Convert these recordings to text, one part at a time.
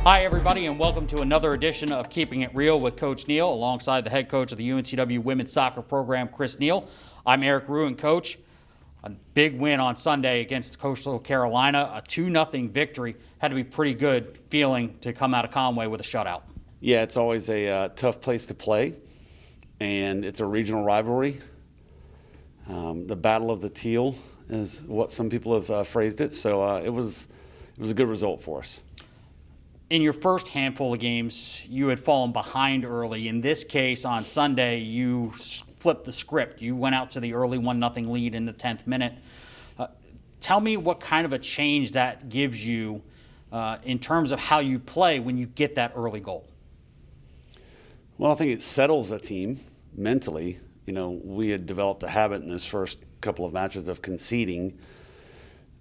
Hi, everybody, and welcome to another edition of Keeping It Real with Coach Neal, alongside the head coach of the UNCW women's soccer program, Chris Neal. I'm Eric Ruin, coach. A big win on Sunday against Coastal Carolina, a 2-0 victory. Had to be pretty good feeling to come out of Conway with a shutout. Yeah, it's always a tough place to play, and it's a regional rivalry. The Battle of the Teal is what some people have phrased it, so it was a good result for us. In your first handful of games, you had fallen behind early. In this case, on Sunday, you flipped the script. You went out to the early 1-0 lead in the 10th minute. Tell me what kind of a change that gives you in terms of how you play when you get that early goal. Well, I think it settles a team mentally. You know, we had developed a habit in those first couple of matches of conceding,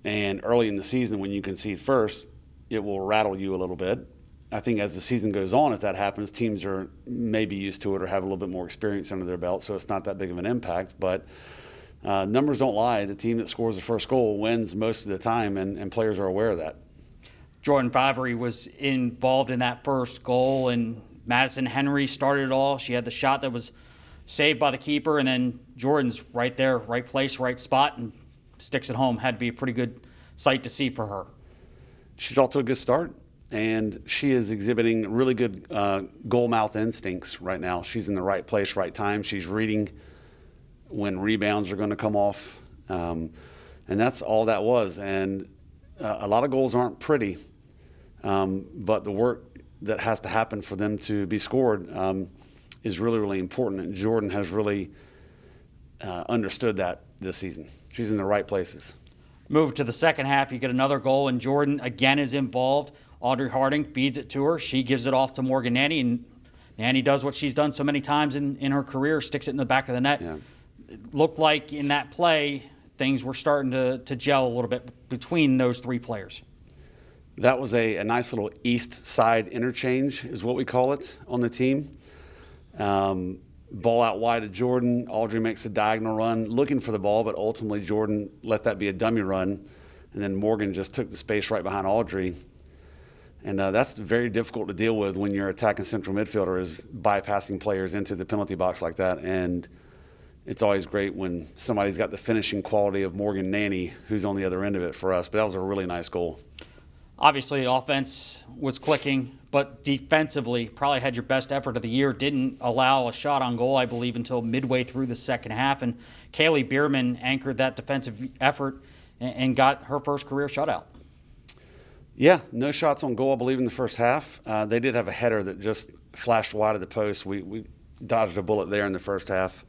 and early in the season when you concede first, it will rattle you a little bit. I think as the season goes on, if that happens, teams are maybe used to it or have a little bit more experience under their belt, so it's not that big of an impact. But numbers don't lie. The team that scores the first goal wins most of the time, and players are aware of that. Jordan Favre was involved in that first goal, and Madison Henry started it all. She had the shot that was saved by the keeper, and then Jordan's right there, right place, right spot, and sticks it home. Had to be a pretty good sight to see for her. She's off to a good start, and she is exhibiting really good goal mouth instincts right now. She's in the right place, right time. She's reading when rebounds are going to come off, and that's all that was. And a lot of goals aren't pretty, but the work that has to happen for them to be scored is really, really important. And Jordan has really understood that this season. She's in the right places. Move to the second half, you get another goal, and Jordan again is involved. Audrey Harding feeds it to her. She gives it off to Morgan Nanny, and Nanny does what she's done so many times in her career, sticks it in the back of the net. Yeah. It looked like in that play, things were starting to gel a little bit between those three players. That was a nice little east side interchange is what we call it on the team. Ball out wide to Jordan. Audrey makes a diagonal run looking for the ball, but ultimately Jordan let that be a dummy run, and then Morgan just took the space right behind Audrey. And that's very difficult to deal with when your attacking central midfielder is bypassing players into the penalty box like that. And it's always great when somebody's got the finishing quality of Morgan Nanny, who's on the other end of it for us. But that was a really nice goal. Obviously, offense was clicking, but defensively, probably had your best effort of the year. Didn't allow a shot on goal, I believe, until midway through the second half. And Kaylee Bierman anchored that defensive effort and got her first career shutout. Yeah, no shots on goal, I believe, in the first half. They did have a header that just flashed wide of the post. We dodged a bullet there in the first half.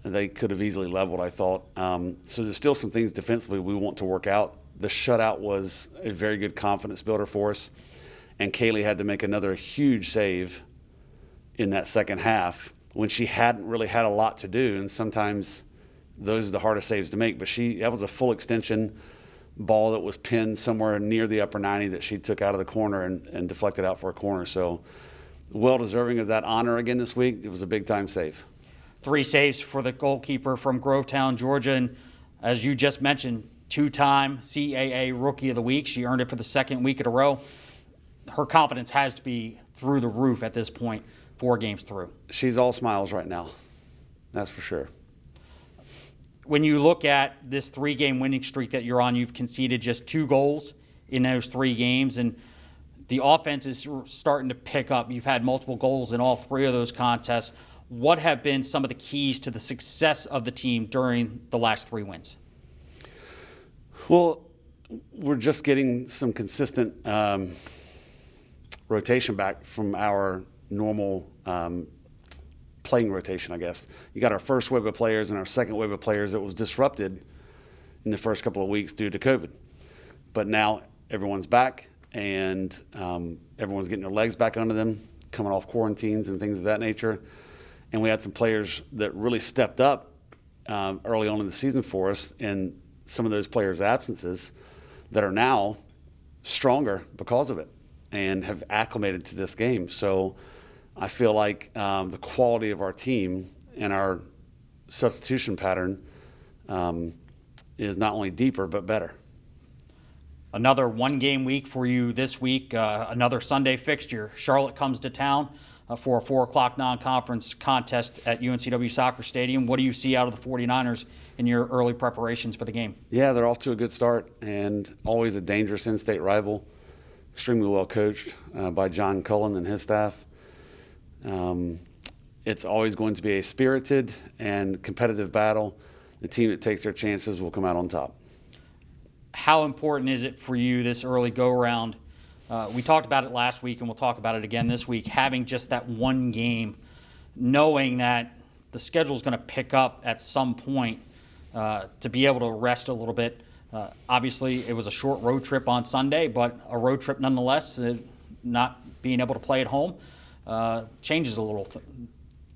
They could have easily leveled, I thought. So there's still some things defensively we want to work out. The shutout was a very good confidence builder for us, and Kaylee had to make another huge save in that second half when she hadn't really had a lot to do, and sometimes those are the hardest saves to make. But that was a full extension ball that was pinned somewhere near the upper 90 that she took out of the corner and deflected out for a corner. So well deserving of that honor again this week. It was a big-time save. 3 saves for the goalkeeper from Grovetown, Georgia, and as you just mentioned, 2-time CAA Rookie of the Week. She earned it for the second week in a row. Her confidence has to be through the roof at this point, 4 games through. She's all smiles right now. That's for sure. When you look at this 3-game winning streak that you're on, you've conceded just 2 goals in those 3 games, and the offense is starting to pick up. You've had multiple goals in all 3 of those contests. What have been some of the keys to the success of the team during the last 3 wins? Well, we're just getting some consistent rotation back from our normal playing rotation, I guess. You got our first wave of players and our second wave of players that was disrupted in the first couple of weeks due to COVID. But now everyone's back, and everyone's getting their legs back under them, coming off quarantines and things of that nature. And we had some players that really stepped up early on in the season for us, and some of those players' absences that are now stronger because of it and have acclimated to this game. So I feel like the quality of our team and our substitution pattern is not only deeper but better. Another one-game week for you this week, another Sunday fixture. Charlotte comes to town for a 4 o'clock non-conference contest at UNCW Soccer Stadium. What do you see out of the 49ers in your early preparations for the game? Yeah, they're off to a good start, and always a dangerous in-state rival. Extremely well coached by John Cullen and his staff. It's always going to be a spirited and competitive battle. The team that takes their chances will come out on top. How important is it for you this early go-around? We talked about it last week, and we'll talk about it again this week, having just that one game, knowing that the schedule is going to pick up at some point to be able to rest a little bit. Obviously, it was a short road trip on Sunday, but a road trip nonetheless. Not being able to play at home changes a little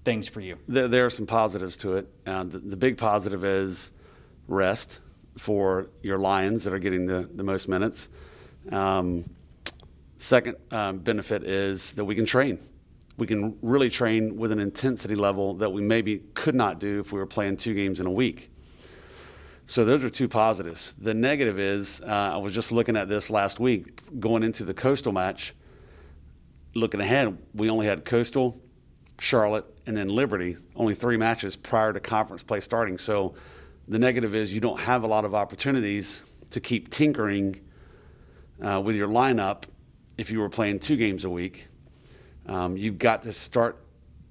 things for you. There are some positives to it. The big positive is rest for your Lions that are getting the most minutes. Second benefit is that we can train. We can really train with an intensity level that we maybe could not do if we were playing 2 games in a week. So those are 2 positives. The negative is, I was just looking at this last week, going into the Coastal match, looking ahead, we only had Coastal, Charlotte, and then Liberty, only 3 matches prior to conference play starting. So the negative is you don't have a lot of opportunities to keep tinkering with your lineup if you were playing 2 games a week. You've got to start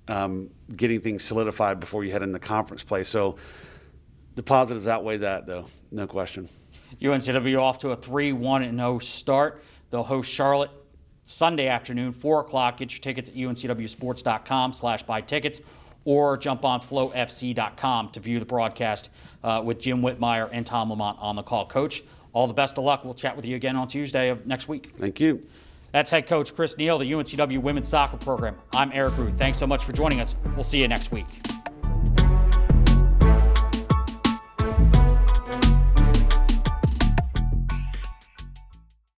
getting things solidified before you head into conference play. So the positives outweigh that, though, no question. UNCW off to a 3-1-0 start. They'll host Charlotte Sunday afternoon, 4 o'clock. Get your tickets at uncwsports.com/buy tickets or jump on flowfc.com to view the broadcast with Jim Whitmire and Tom Lamont on the call. Coach, all the best of luck. We'll chat with you again on Tuesday of next week. Thank you. That's head coach Chris Neal, the UNCW women's soccer program. I'm Eric Ruth. Thanks so much for joining us. We'll see you next week.